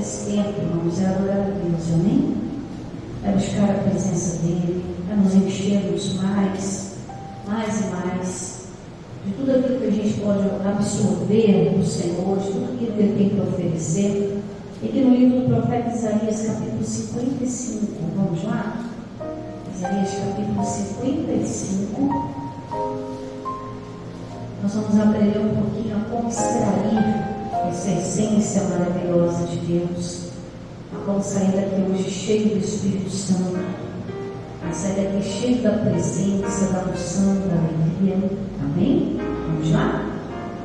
esse tempo, irmãos, é adorar a Deus, amém? É buscar a presença dEle, é nos enchermos mais e mais de tudo aquilo que a gente pode absorver do Senhor, de tudo aquilo que Ele tem para oferecer. E que no livro do profeta Isaías, capítulo 55, vamos lá? Isaías, capítulo 55. Nós vamos aprender um pouquinho a como extrair essa essência maravilhosa de Deus, a como sair daqui hoje cheio do Espírito Santo, a sair daqui cheio da presença, da unção, da alegria. Amém? Vamos lá?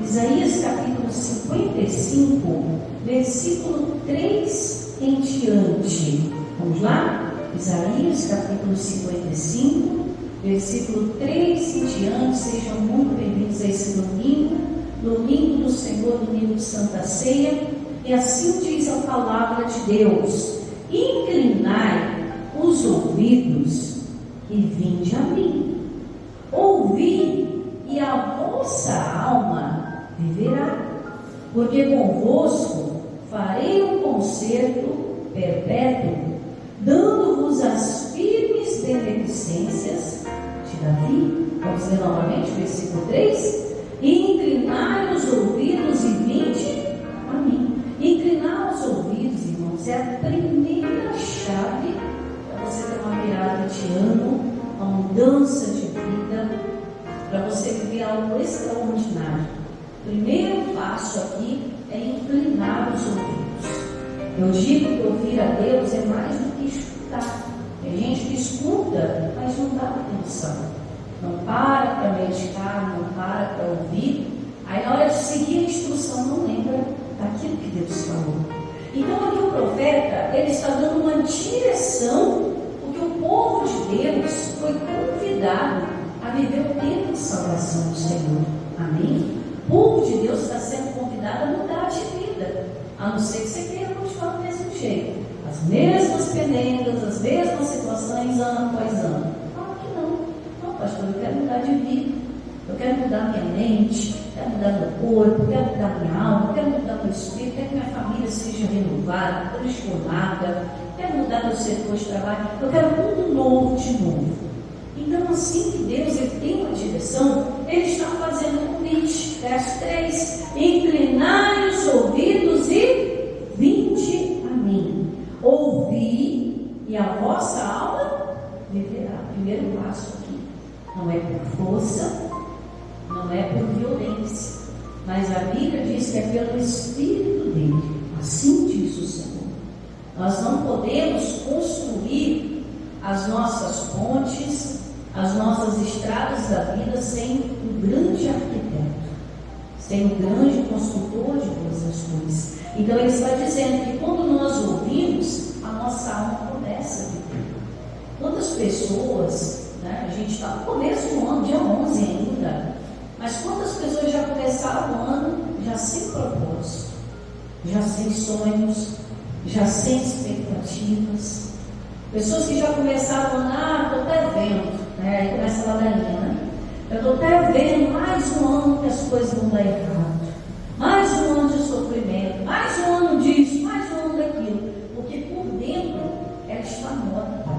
Isaías capítulo 55, versículo 3 em diante. Vamos lá? Isaías capítulo 55, versículo 3 em diante. Sejam muito bem-vindos a esse domingo do Senhor, domingo de Santa Ceia. E assim diz a palavra de Deus: inclinai os ouvidos e vinde a mim. Ouvi, e a vossa alma viverá, porque convosco farei um concerto perpétuo, dando-vos as firmes beneficências de Davi. Vamos ler novamente o versículo 3. Inclinai os ouvidos e vinde a mim. Inclinar os ouvidos, irmãos, é a primeira chave para você ter uma virada de ano, uma mudança de vida, para você viver algo extraordinário. O primeiro passo aqui é inclinar os ouvidos. Eu digo que ouvir a Deus é mais do que escutar. Tem gente que escuta, mas não dá atenção. Não para meditar, não para ouvir. Aí na hora de seguir a instrução não lembra daquilo que Deus falou. Então aqui o profeta, ele está dando uma direção, porque o povo de Deus foi convidado a viver o tempo de salvação do Senhor. Amém? O povo de Deus está sendo convidado a mudar de vida, a não ser que você queira continuar do mesmo jeito, as mesmas pendengas, as mesmas situações ano após ano. Claro que não, pastor, eu quero mudar de vida, eu quero mudar minha mente, quero mudar meu corpo, quero mudar minha alma, quero mudar meu espírito, quero que minha família seja renovada, transformada, quero mudar meu setor de trabalho, eu quero tudo novo de novo. Então, assim que Deus ele tem uma direção, Ele está fazendo um convite. Verso 3: inclinai os ouvidos e vinde a mim. Ouvi, e a vossa alma viverá. Primeiro passo aqui. Não é por força, não é por violência, mas a Bíblia diz que é pelo Espírito dele. Assim diz o Senhor. Nós não podemos construir as nossas pontes, as nossas estradas da vida sem um grande arquiteto, sem um grande construtor de todas as coisas. Então ele está dizendo que quando nós ouvimos, a nossa alma começa a viver. Quantas pessoas, né, a gente está no começo do ano, dia 11 ainda, mas quantas pessoas já começaram o ano já sem propósito, já sem sonhos, já sem expectativas? Pessoas que já começaram o ano, estou até vendo, né? Aí começa a ladainha, né? Eu estou até vendo mais um ano que as coisas vão dar errado, mais um ano de sofrimento, mais um ano disso, mais um ano daquilo, porque por dentro ela está morta,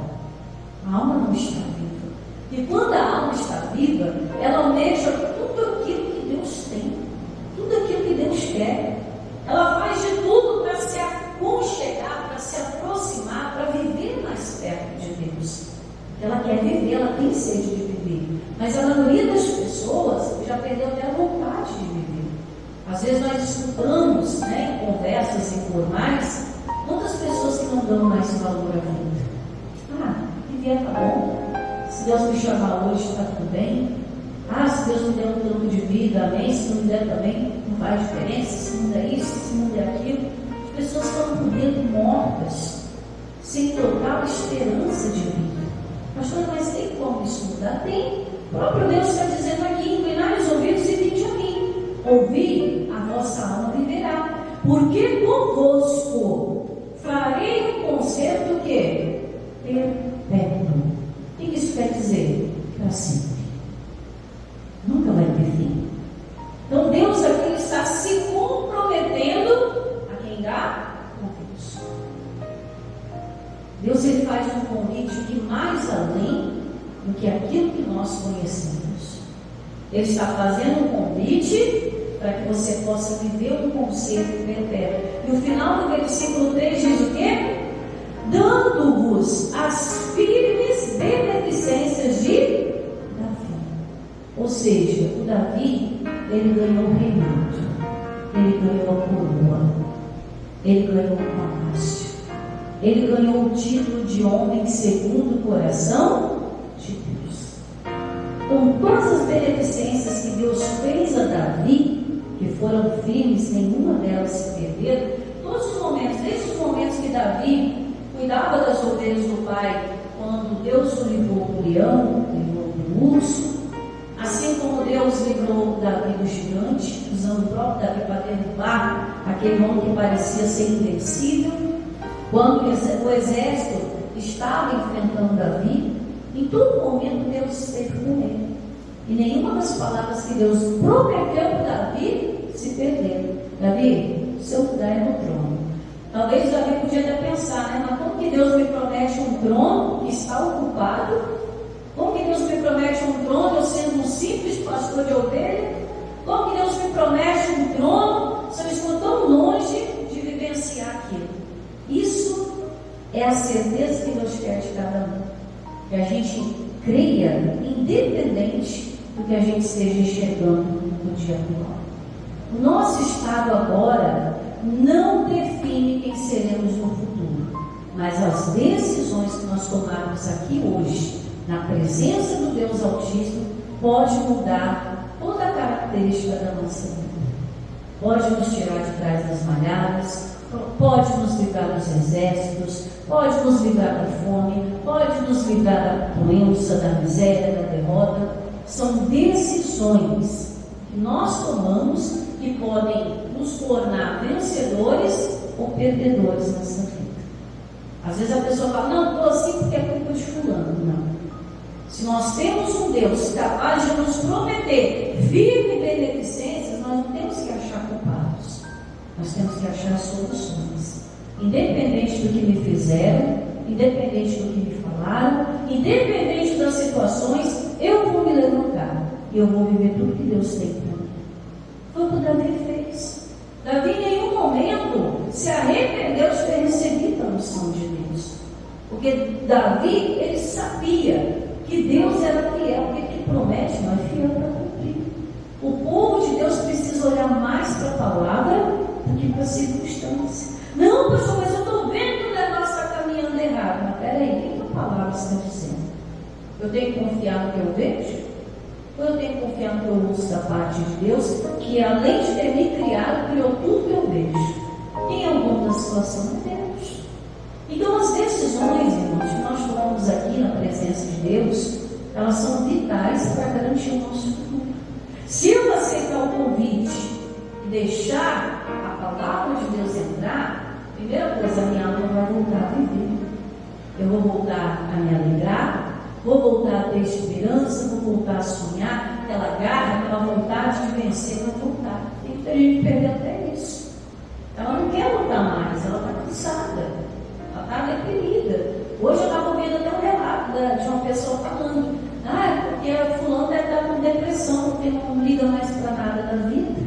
a alma não está viva. E quando a alma está viva, ela almeja tudo aquilo que Deus tem, tudo aquilo que Deus quer. Ela faz de tudo para se aconchegar, para se aproximar, para viver mais perto de Deus. Ela quer viver, ela tem sede de viver, mas a maioria das pessoas já perdeu até a vontade de viver. Às vezes nós escutamos, né, em conversas informais, quantas pessoas que não dão mais valor à vida. Viver está bom, se Deus me chamar hoje está tudo bem. Se Deus me der um tempo de vida, amém. Se não me der também, não faz diferença. Se não der isso, se não der aquilo. As pessoas estão por dentro mortas, sem total esperança de vida. Pastor, mas tem como isso mudar? Tem. O próprio Deus está dizendo aqui: inclinai os ouvidos e vinde a mim. Ouvi, a vossa alma viverá. Porque convosco farei um concerto o quê? Perpétuo. O que isso quer dizer? Para sempre. Nunca vai ter fim. Então Deus aqui está se comprometendo a quem dá ouvidos. Deus ele faz um convite que mais além do que aquilo que nós conhecemos. Ele está fazendo um convite para que você possa viver um conserto eterno. E o final do versículo 3 diz o quê? Dando-vos as firmes beneficências de Davi. Ou seja, o Davi, ele ganhou o reinado, ele ganhou a coroa, ele ganhou o palácio, ele ganhou o título de homem segundo o coração de Deus. Com todas as beneficências que Deus fez a Davi, que foram firmes, nenhuma delas se perderam. Todos os momentos, desde os momentos que Davi cuidava das ovelhas do pai, quando Deus o livrou do leão, livrou do urso, assim como Deus livrou Davi do gigante, usando o próprio Davi para derrubar aquele homem que parecia ser invencível. Quando o exército estava enfrentando Davi, em todo momento Deus esteve com ele. E nenhuma das palavras que Deus prometeu para Davi se perderam. Davi, seu lugar é no trono. Talvez Davi podia até pensar, né? Mas como que Deus me promete um trono que está ocupado? Como que Deus me promete um trono eu sendo um simples pastor de ovelha? Como que Deus me promete um trono se eu estou tão longe de vivenciar aquilo? Isso é a certeza que Deus quer de cada um. Que a gente creia, independente do que a gente esteja enxergando no dia atual. O nosso estado agora não define quem seremos no futuro, mas as decisões que nós tomarmos aqui hoje, na presença do Deus Altíssimo, pode mudar toda a característica da nossa vida. Pode nos tirar de trás das malhadas, pode nos livrar dos exércitos, pode nos livrar da fome, pode nos livrar da doença, da miséria, da derrota. São decisões que nós tomamos que podem nos tornar vencedores ou perdedores nessa vida. Às vezes a pessoa fala, não, estou assim porque é culpa de fulano. Não. Se nós temos um Deus capaz de nos prometer firme beneficências, nós não temos que achar culpados. Nós temos que achar soluções. Independente do que me fizeram, independente do que me falaram, independente das situações, eu vou me levantar e eu vou viver tudo que Deus tem para mim. Foi o que Davi fez. Davi em nenhum momento se arrependeu de ter recebido a unção de Deus. Porque Davi, ele sabia que Deus era fiel, porque quem promete não é fiel para cumprir. O povo de Deus precisa olhar mais para a palavra do que para a circunstância. Não, pastor, mas eu estou vendo que o negócio está caminhando errado. Mas peraí, o que a palavra está dizendo? Eu tenho que confiar no que eu vejo? Ou eu tenho que confiar no que eu ouço da parte de Deus, que além de ter me criado, criou tudo que eu vejo? Quem é o dono da situação? É Deus. Então as decisões, irmãos, que nós tomamos aqui na presença de Deus, elas são vitais para garantir o nosso futuro. Se eu aceitar o convite e deixar a palavra de Deus entrar, primeira coisa, a minha alma vai voltar a viver. Eu vou voltar a me alegrar, vou voltar a ter esperança, vou voltar a sonhar, aquela garra, aquela vontade de vencer, vai voltar. Tem muita gente que perdeu até isso. Ela não quer lutar mais, ela está cansada, ela está deprimida. Hoje eu estava ouvindo até um relato de uma pessoa falando, porque fulano deve estar com depressão, porque não liga mais para nada da vida.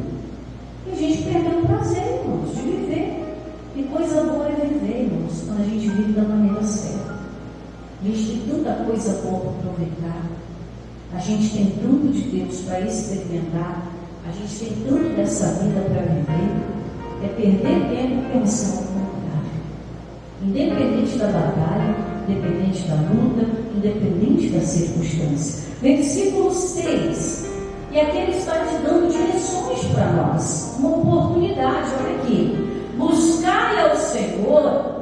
E a gente perdeu o prazer, irmãos, de viver. Que coisa boa é viver, irmãos, quando a gente vive da maneira certa. A gente tem tanta coisa boa para aproveitar. A gente tem tanto de Deus para experimentar. A gente tem tanto dessa vida para viver. É perder tempo pensando ao contrário. Independente da batalha, independente da luta, independente da circunstância. Versículo 6. E aqui ele está te dando direções para nós. Uma oportunidade, olha aqui. Buscai ao Senhor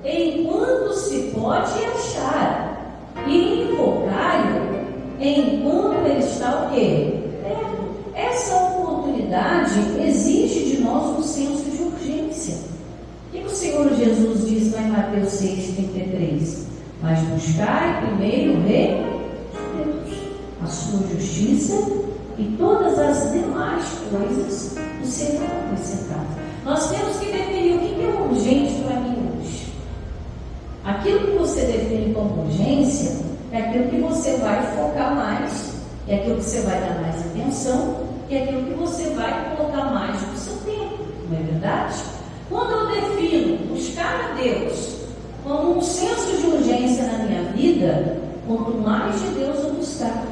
enquanto se pode achar, e invocai-o enquanto ele está o quê? Perto. Essa oportunidade exige de nós um senso de urgência. O que o Senhor Jesus diz lá em Mateus 6,33? Mas buscai primeiro o reino de Deus, a sua justiça, e todas as demais coisas o serão acrescentadas. Nós temos que definir o que é urgente para mim hoje. Aquilo que você define como urgência é aquilo que você vai focar mais, é aquilo que você vai dar mais atenção, é aquilo que você vai colocar mais no seu tempo, não é verdade? Quando eu defino buscar a Deus como um senso de urgência na minha vida, quanto mais de Deus eu buscar,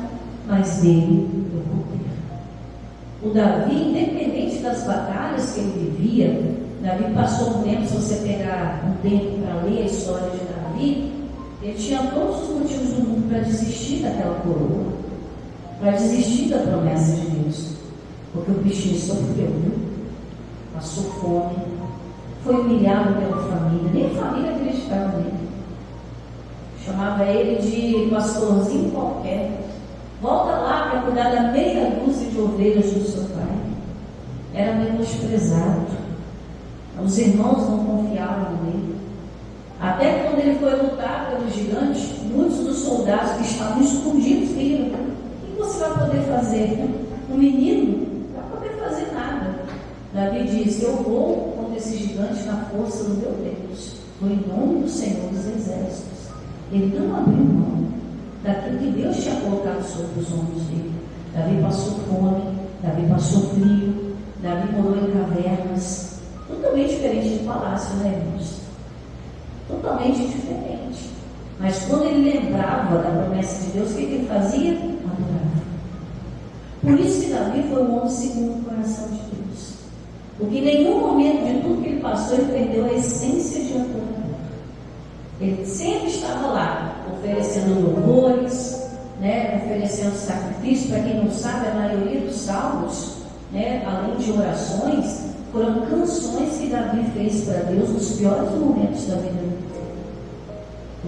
mais dele eu vou ter. O Davi, independente das batalhas que ele vivia, Davi passou um tempo, se você pegar um tempo para ler a história de Davi, ele tinha todos os motivos do mundo para desistir daquela coroa, para desistir da promessa de Deus, porque o bichinho sofreu, viu? Passou fome, foi humilhado pela família, nem a família acreditava nele, chamava ele de pastorzinho qualquer. Volta lá para cuidar da meia dúzia de ovelhas do seu pai. Era menosprezado. Os irmãos não confiavam nele. Até quando ele foi lutar pelo gigante, muitos dos soldados que estavam escondidos viram: o que você vai poder fazer? Um menino não vai poder fazer nada. Davi diz: eu vou contra esse gigante na força do meu Deus, no nome do Senhor dos Exércitos. Ele não abriu mão daquilo que Deus tinha colocado sobre os ombros dele. Davi passou fome, Davi passou frio, Davi morou em cavernas, totalmente diferente de palácio, né, irmãos? Totalmente diferente. Mas quando ele lembrava da promessa de Deus, o que ele fazia? Adorava. Por isso que Davi foi um homem segundo o coração de Deus. Porque em nenhum momento de tudo que ele passou, ele perdeu a essência de adorador. Ele sempre estava lá, oferecendo louvores, né, oferecendo sacrifício. Para quem não sabe, a maioria dos salmos, né, além de orações, foram canções que Davi fez para Deus nos piores momentos da vida dele.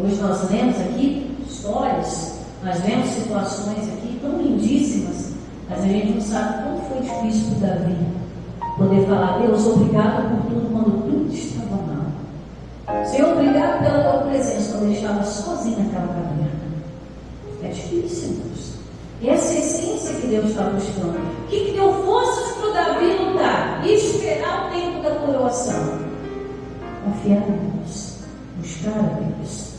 Hoje nós lemos aqui histórias, nós vemos situações aqui tão lindíssimas, mas a gente não sabe quanto foi difícil para Davi poder falar: Deus, obrigado por tudo quando tudo estava mal. Senhor, obrigado pela tua presença quando ele estava sozinho naquela caverna. É difícil, Deus. Essa é a essência que Deus está buscando. Que deu forças para o Davi lutar e esperar o tempo da coroação. Confiar em Deus, buscar a Deus.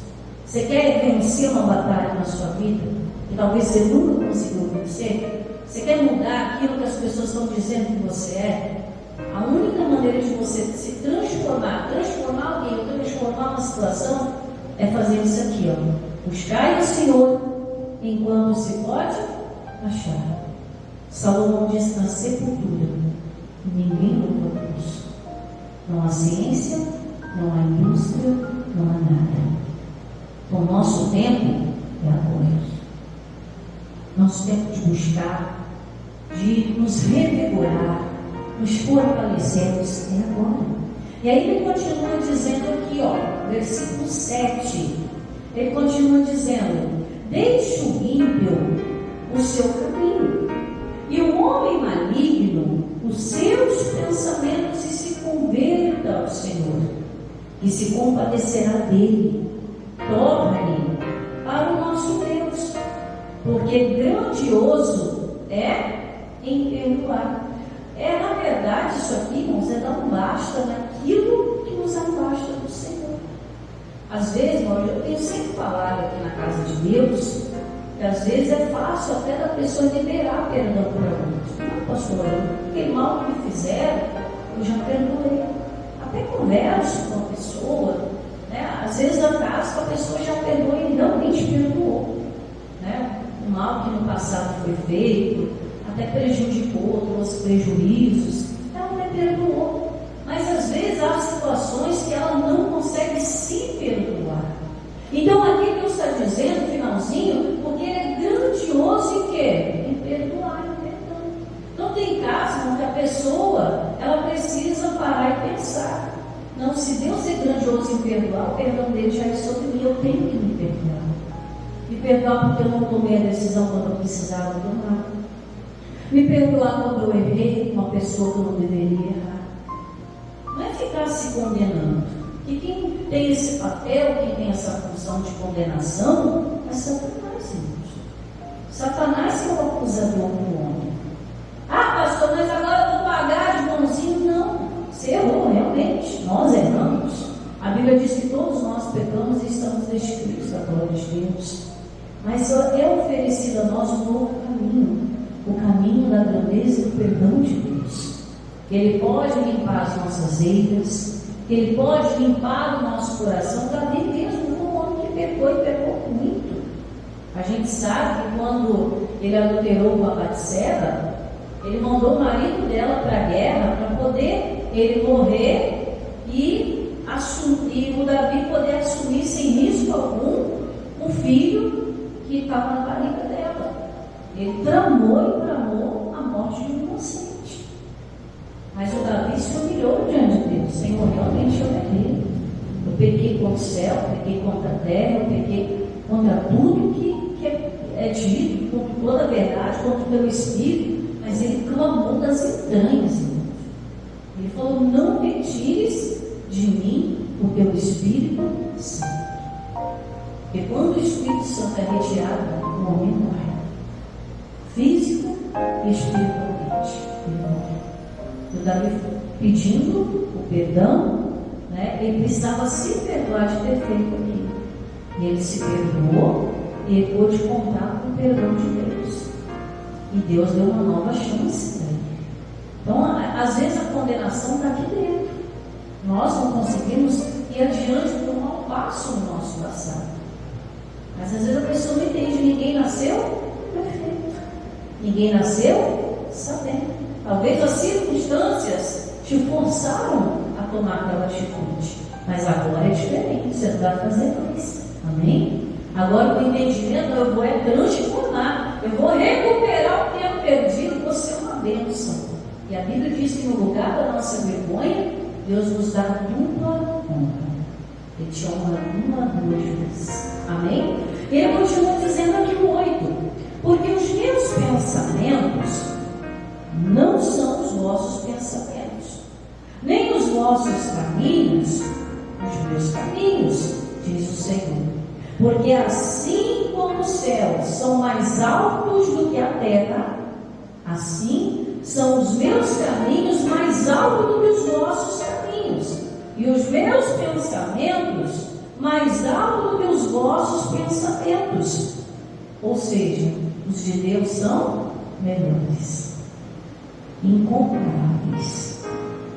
Você quer vencer uma batalha na sua vida que talvez você nunca conseguiu vencer? Você quer mudar aquilo que as pessoas estão dizendo que você é? A única maneira de você se transformar alguém, transformar uma situação, é fazer isso aqui, ó. Buscar o Senhor enquanto se pode achar. Salomão disse: na sepultura ninguém louva a Deus. Não há ciência, não há indústria, não há nada. O nosso tempo é agora. Nosso tempo de buscar, de nos revigorar, nos fortalecermos é agora. E aí ele continua dizendo aqui, ó, versículo 7. Ele continua dizendo: deixe o ímpio o seu caminho, e o homem maligno os seus pensamentos, e se converta ao Senhor, e se compadecerá dele. Torne para o nosso Deus, porque grandioso é em perdoar. Na verdade, isso aqui, irmãos, é dar um basta naquilo que nos afasta do Senhor. Às vezes, irmãos, eu tenho sempre falado aqui na casa de Deus, que às vezes é fácil até da pessoa liberar perdão para outros. Não, pastor, aquele mal que me fizeram, eu já perdoei. Até converso com a pessoa, né? Às vezes acaso a pessoa já perdoou e realmente perdoou, né? O mal que no passado foi feito, até prejudicou, trouxe prejuízos, ela até perdoou. Mas às vezes há situações que ela não consegue se perdoar. Então aqui Deus está dizendo, no finalzinho, porque Ele é grandioso em quê? Em perdoar, em perdão. Então tem casos em que a pessoa, ela precisa parar e pensar: não, se Deus é grandioso em perdoar, o perdão dele já é sobre mim, eu tenho que me perdoar. Me perdoar porque eu não tomei a decisão quando eu precisava tomar. Me perdoar quando eu errei com uma pessoa que eu não deveria errar. Não é ficar se condenando. E quem tem esse papel, quem tem essa função de condenação, é Satanás, irmãos. Satanás é o acusador do homem. Ah, pastor, mas agora eu vou pagar de bonzinho. Não, você errou, realmente. Nós erramos. A A Bíblia diz que todos nós pecamos e estamos destituídos da glória de Deus. Mas é oferecido a nós um novo caminho, o caminho da grandeza e do perdão de Deus. Ele pode limpar as nossas vidas, Ele pode limpar o nosso coração. Davi mesmo foi um homem que pecou e pecou muito. A gente sabe que quando ele adulterou com a Batseba, ele mandou o marido dela para a guerra para poder ele morrer e o Davi poder assumir sem risco algum o filho que estava na barriga dela. Ele tramou e tramou a morte de um inocente. Mas o Davi se humilhou diante de Deus. Senhor, realmente eu errei. Eu pequei contra o céu, pequei contra a terra, eu pequei contra tudo que é dito, contra toda a verdade, contra o teu Espírito. Mas ele clamou das entranhas, irmãos. Ele falou: não retires de mim o teu Espírito Santo. Porque quando o Espírito Santo é retirado, o homem morre. Física e espiritualmente. Ele morre. O Davi pedindo o perdão, né? Ele precisava se perdoar de ter feito aquilo. E ele se perdoou e ele pôde contar com o perdão de Deus. E Deus deu uma nova chance para ele. Então, às vezes a condenação está aqui dentro. Nós não conseguimos ir adiante por um mau passo no nosso passado. Mas às vezes a pessoa não entende. Ninguém nasceu perfeito. Ninguém nasceu sabendo. Talvez as circunstâncias te forçaram a tomar aquela atitude. Mas agora é diferente. Você não vai fazer mais. Amém? Agora o entendimento eu vou transformar. Eu vou recuperar o tempo perdido. Vou ser uma bênção. E a Bíblia diz que no lugar da nossa vergonha, Deus nos dá dupla honra. Ele te honra uma, duas vezes. Amém? E ele continua dizendo aqui no 8: porque os meus pensamentos não são os vossos pensamentos, nem os vossos caminhos, os meus caminhos, diz o Senhor. Porque assim como os céus são mais altos do que a terra, assim são os meus caminhos mais altos do que os vossos caminhos, e os meus pensamentos mais altos do que os vossos pensamentos. Ou seja, os de Deus são melhores, incomparáveis.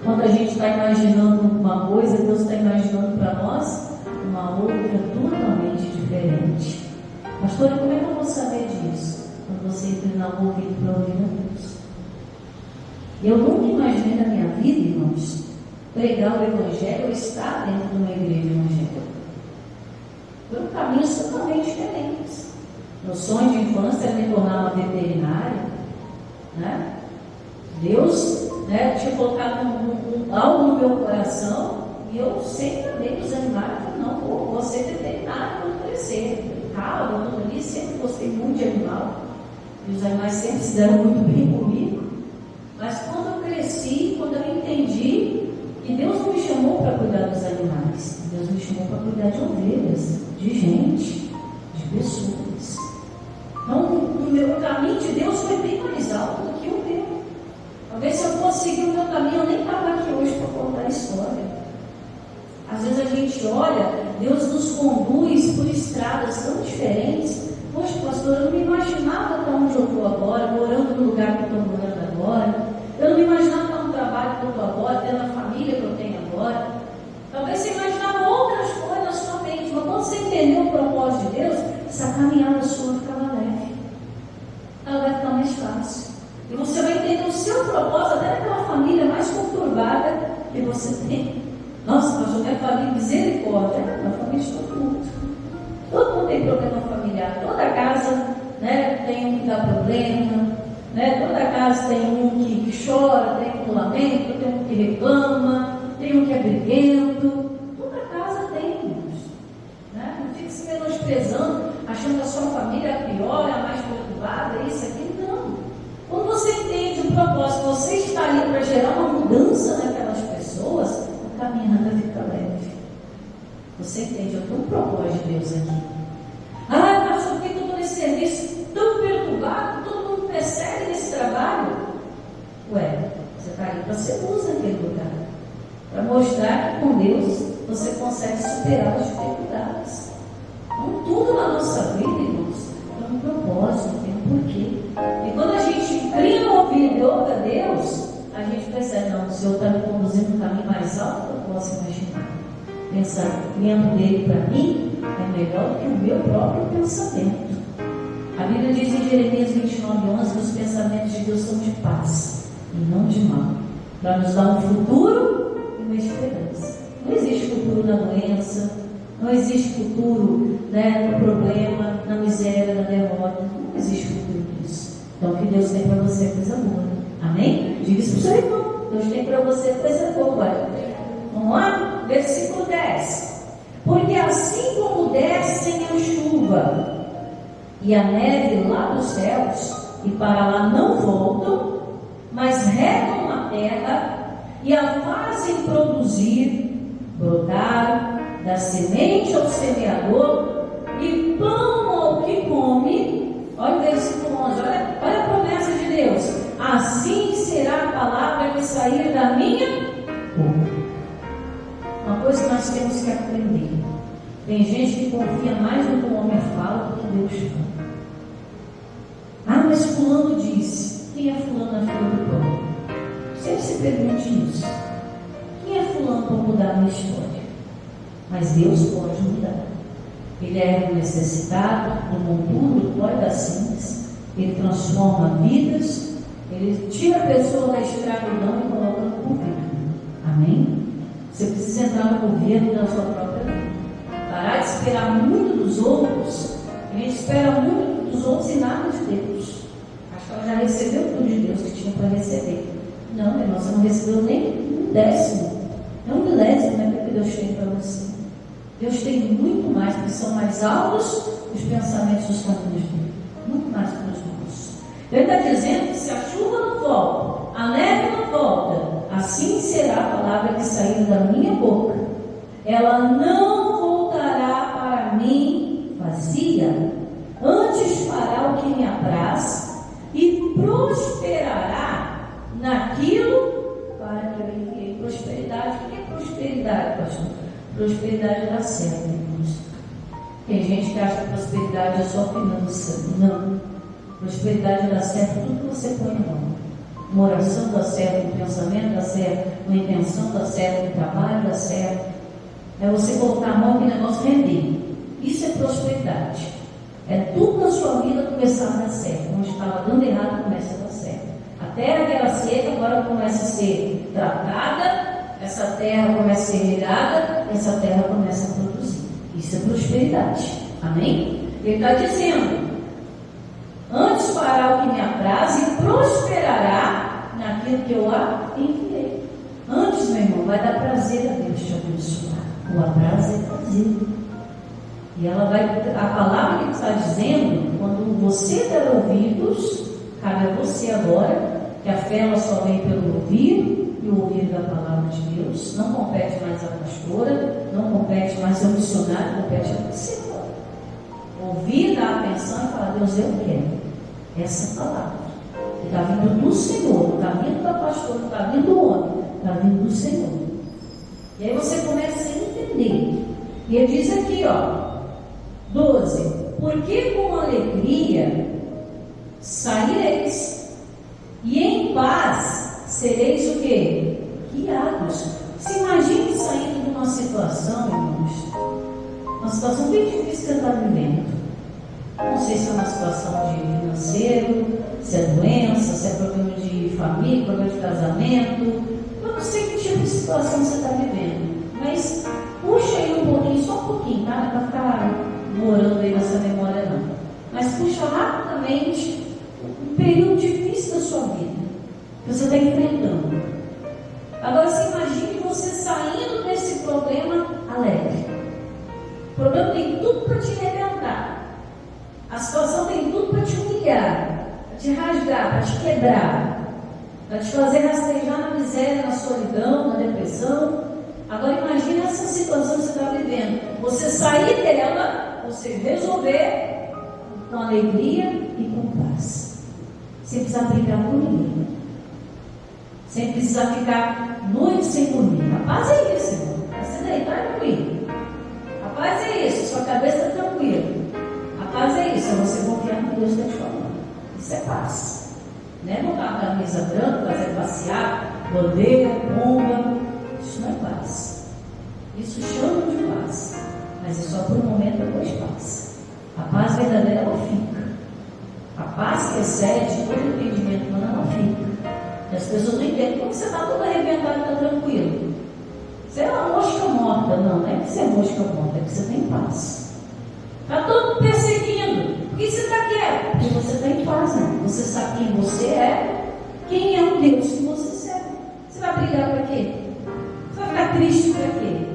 Quando a gente está imaginando uma coisa, Deus está imaginando para nós uma outra totalmente diferente. Pastora, como é que eu vou saber disso? Quando você inclinar o ouvido para ouvir a Deus. Eu nunca imaginei na minha vida, irmãos, pregar o Evangelho ou estar dentro de uma igreja evangélica. Foram caminhos totalmente diferentes. Meu sonho de infância era me tornar uma veterinária, né? Deus, né, tinha colocado algo no meu coração e eu sempre andei dos animais. Não, vou ser veterinária quando crescer. Cabra, tudo ali, sempre gostei muito de animal. E os animais sempre se deram muito bem comigo. Mas quando eu cresci, quando eu entendi que Deus não me chamou para cuidar dos animais, Deus me chamou para cuidar de ovelhas, de gente, de pessoas. Então, o caminho de Deus foi bem mais alto do que o meu. Talvez se eu fosse seguir o meu caminho, eu nem estava aqui hoje para contar a história. Às vezes a gente olha, Deus nos conduz por estradas tão diferentes. Poxa, pastor, eu não me imaginava para onde eu estou agora, morando no lugar que eu estou morando agora. Eu não me imaginava estar no trabalho que eu estou agora, tendo a família que eu tenho agora. Talvez você imaginava outras coisas na sua mente, mas quando você entendeu o propósito de Deus, essa caminhada sua ficava leve. Ela vai ficar mais fácil. E você vai entender o seu propósito até naquela família mais conturbada que você tem. Nossa, pastor, minha família, misericórdia. Minha família de todo mundo. Todo mundo tem problema familiar. Toda casa, né, tem um que dá problema, né? Toda casa tem um que chora, tem um que lamenta, tem um que reclama, tem um que é briguento. Toda casa tem, irmãos, né? Não fique se menosprezando, achando que a sua família é a pior, é a mais perturbada, isso aqui. Não. Quando você entende o propósito, você está ali para gerar uma mudança naquelas pessoas, a caminhada fica leve. Você entende? Eu tenho um propósito de Deus aqui. Ah, mas por que eu estou nesse serviço tão perturbado? Todo mundo persegue nesse trabalho? Ué, você está ali para ser luz naquele lugar, para mostrar que com Deus você consegue superar as dificuldades. Então, tudo na nossa vida, irmãos, tem um propósito, tem um porquê. E quando a gente inclina o ouvido e ouve a Deus, a gente percebe, não, o Senhor está me conduzindo no caminho mais alto que eu posso imaginar. Pensamento dele para mim é melhor do que o meu próprio pensamento. A Bíblia diz em Jeremias 29:11 que os pensamentos de Deus são de paz e não de mal, para nos dar um futuro e uma esperança. Não existe futuro na doença, não existe futuro, no problema, na miséria, na derrota. Não existe futuro nisso. Então o que Deus tem para você é coisa boa. Amém? Diga isso para o seu irmão. Deus tem para você coisa boa. Vamos lá? Versículo 10. Porque assim como descem a chuva e a neve lá dos céus, e para lá não voltam, mas regam a terra e a fazem produzir, brotar, da semente ao semeador e pão ao que come. Olha o versículo 11, olha a promessa de Deus. Assim será a palavra que sair da minha boca. Uma coisa que nós temos que aprender. Tem gente que confia mais no que o homem fala do que Deus fala. Ah, mas fulano disse. Quem é fulano na fila do pão? Sempre se pergunte isso. Quem é fulano para mudar a minha história? Mas Deus pode mudar. Ele é o necessitado, do monturo, do pó e da cinza. Ele transforma vidas. Ele tira a pessoa da escravidão e coloca no governo. Amém? Você precisa entrar no governo da sua própria vida. Parar de esperar muito dos outros. A gente espera muito dos outros e nada de Deus. Acho que ela já recebeu tudo de Deus que tinha para receber. Não, irmão, você não recebeu nem um décimo. Nem um milésimo, né? Que Deus tem para você. Deus tem muito mais, porque são mais altos os pensamentos dos caminhos dele. Muito mais que os nossos. Ele está dizendo que se a chuva não volta, a neve não volta, assim será a palavra que sair da minha boca. Ela não voltará para mim vazia, antes fará o que me apraz e prosperará naquilo para que eu enviei. Prosperidade, o que é prosperidade, pastor? Prosperidade dá certo, irmãos. Tem gente que acha que prosperidade é só finança. Não. Prosperidade dá certo tudo que você põe na mão. Uma oração dá certo, um pensamento dá certo, uma intenção dá certo, um trabalho dá certo. É você colocar a mão e o negócio render. Isso é prosperidade. É tudo na sua vida começar a dar certo. Onde estava dando errado, começa a dar certo. A terra que era seca agora começa a ser tratada. Essa terra começa a ser regada, essa terra começa a produzir. Isso é prosperidade. Amém? Ele está dizendo: antes fará o que me apraz e prosperará naquilo que eu a enviei. Antes, meu irmão, vai dar prazer a Deus te abençoar. O apraz é prazer. E ela vai, a palavra que ele está dizendo, quando você der ouvidos, cabe a você agora, que a fé ela só vem pelo ouvir. E o ouvir da palavra de Deus. Não compete mais a pastora, não compete mais ao missionário, compete a você. Ouvir, dar atenção e falar: Deus, eu quero essa palavra que está vindo do Senhor, não está vindo da pastora, não está vindo do homem, está vindo do Senhor. E aí você começa a entender. E ele diz aqui, 12: porque com alegria saireis, e em paz sereis o quê? Guiados. Se imagine saindo de uma situação, irmãos, uma situação bem difícil que você está vivendo. Não sei se é uma situação de financeiro, se é doença, se é problema de família, problema de casamento. Eu não sei que tipo de situação você está vivendo, mas puxa aí um pouquinho, só um pouquinho, tá? Não é para ficar morando aí nessa memória não. Mas puxa rapidamente um período difícil da sua vida que você está enfrentando. Agora você imagine você saindo desse problema alegre. O problema tem tudo para te arrebentar. A situação tem tudo para te humilhar, para te rasgar, para te quebrar, para te fazer rastejar na miséria, na solidão, na depressão. Agora imagine essa situação que você está vivendo. Você sair dela, você resolver com alegria e com paz. Sem precisar brigar com ninguém. Sem precisar ficar noite sem dormir. A paz é isso, irmão. Essa é deitar e dormir. A paz é isso, sua cabeça está tranquila. A paz é isso, é você confiar no que Deus está te falando. Isso é paz. Não é botar uma camisa branca, fazer passear, bandeira, bomba. Isso não é paz. Isso chama de paz. Mas é só por um momento, depois paz. A paz verdadeira, ela fica. A paz que excede todo entendimento humano, ela fica. E as pessoas não entendem como você está todo arrebentado e está tranquilo. Você é uma mosca morta. Não é que você é mosca morta, é que você tem paz. Está todo perseguindo. Por que você está quieto? Porque você está em paz, né? Você sabe quem você é, quem é o Deus que você serve. Você vai brigar para quê? Você vai ficar triste para quê?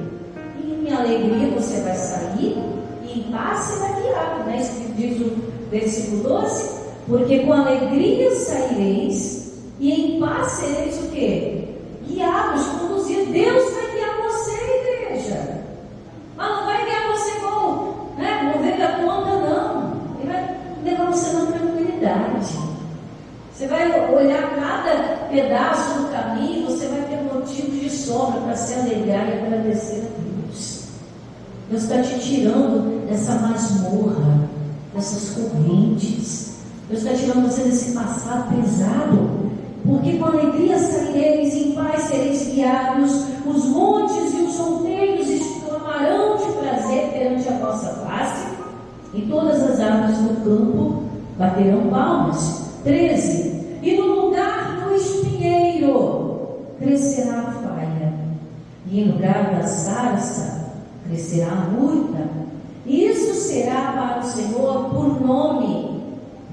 E em alegria você vai sair, e em paz você vai guiar, né? Isso que diz o versículo 12: porque com alegria saireis, e em paz sereis o quê? Guiados, conduzidos. Deus vai guiar você, igreja. Mas não vai guiar você como, né, ovelha tonta, não. Ele vai levar você na tranquilidade. Você vai olhar cada pedaço do caminho, você vai ter motivo de sobra para se alegrar e agradecer a Deus. Deus está te tirando dessa masmorra, dessas correntes. Deus está tirando você desse passado pesado. Porque com alegria saireis, em paz sereis guiados. Os montes e os outeiros exclamarão de prazer perante a vossa face, e todas as árvores do campo baterão palmas. 13. E no lugar do espinheiro crescerá a faia, e em lugar da sarça crescerá a murta. Isso será para o Senhor por nome,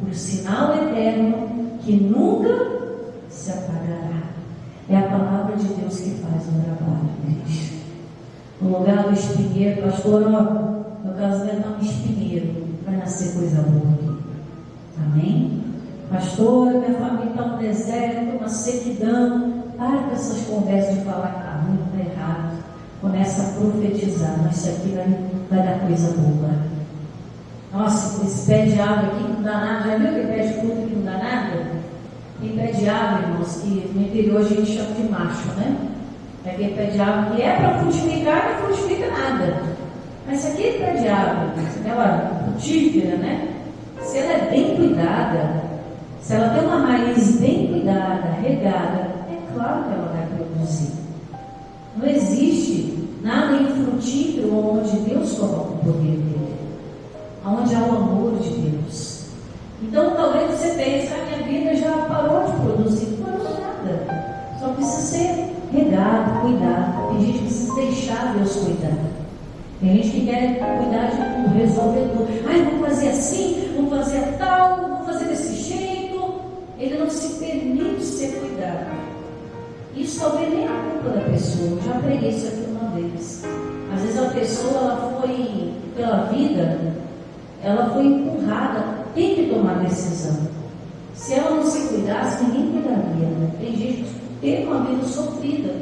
por sinal eterno, que nunca se apagará. É a palavra de Deus que faz o trabalho, igreja. No lugar do espinheiro, pastor, meu casamento é um espinheiro, vai nascer coisa boa aqui. Amém? Pastor, minha família está no deserto, uma sequidão. Para com essas conversas de falar que está ruim, está errado. Começa a profetizar, mas isso aqui vai dar coisa boa. Nossa, esse pé de árvore aqui não dá nada. Já viu aquele pé de fruta que não dá nada? Tem pé de árvore, irmãos, que no interior a gente chama de macho, né? É aquele pé de árvore que é para frutificar, não frutifica nada. Mas se aquele pé de árvore, aquela frutífera, né? Se ela é bem cuidada, se ela tem uma raiz bem cuidada, regada, é claro que ela vai produzir. Não existe nada infrutífero onde Deus coloca o poder dele, onde há o amor de Deus. Então talvez você pense, a minha vida já parou de produzir. Não parou nada, só precisa ser regado, cuidado. Tem gente que precisa deixar Deus cuidar. Tem gente que quer cuidar de tudo, resolver tudo. Ai, vamos fazer assim, vamos fazer tal, vamos fazer desse jeito. Ele não se permite ser cuidado. Isso talvez nem é a culpa da pessoa. Eu já preguei isso aqui uma vez. Às vezes a pessoa, ela foi, pela vida, ela foi empurrada. Tem que tomar decisão. Se ela não se cuidasse, ninguém cuidaria. Tem gente que teve uma vida sofrida.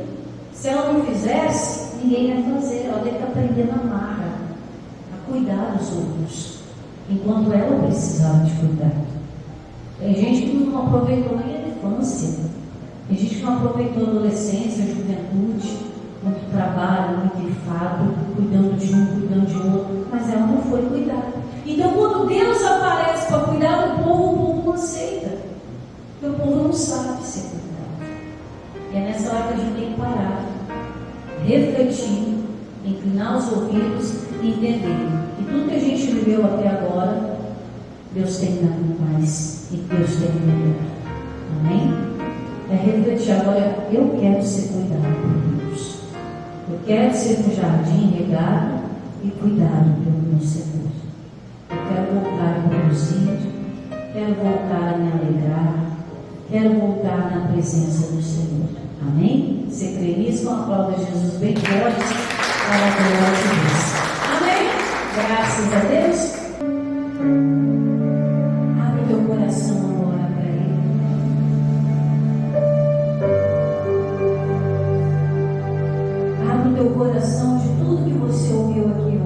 Se ela não fizesse, ninguém ia fazer. Ela teve que aprender na marra a cuidar dos outros, enquanto ela precisava de cuidado. Tem gente que não aproveitou nem a infância. Tem gente que não aproveitou a adolescência, a juventude, muito trabalho, muito enfado, cuidando de um, cuidando de outro, mas ela não foi cuidar. Então, quando Deus aparece para cuidar do povo, o povo não aceita, porque o povo não sabe ser cuidado. E é nessa hora que a gente tem que parar, refletir, inclinar os ouvidos e entender que tudo que a gente viveu até agora, Deus tem dado mais e Deus tem melhor. Amém? É refletir agora. Eu quero ser cuidado por Deus. Eu quero ser um jardim regado e cuidado pelo meu Senhor. Eu quero voltar a produzir, quero voltar a me alegrar, quero voltar na presença do Senhor. Amém? Você crê nisso? Aplauda Jesus bem forte para a glória de Deus. Amém? Graças a Deus. Abre teu coração agora para Ele. Abre teu coração de tudo que você ouviu aqui hoje.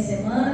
semana.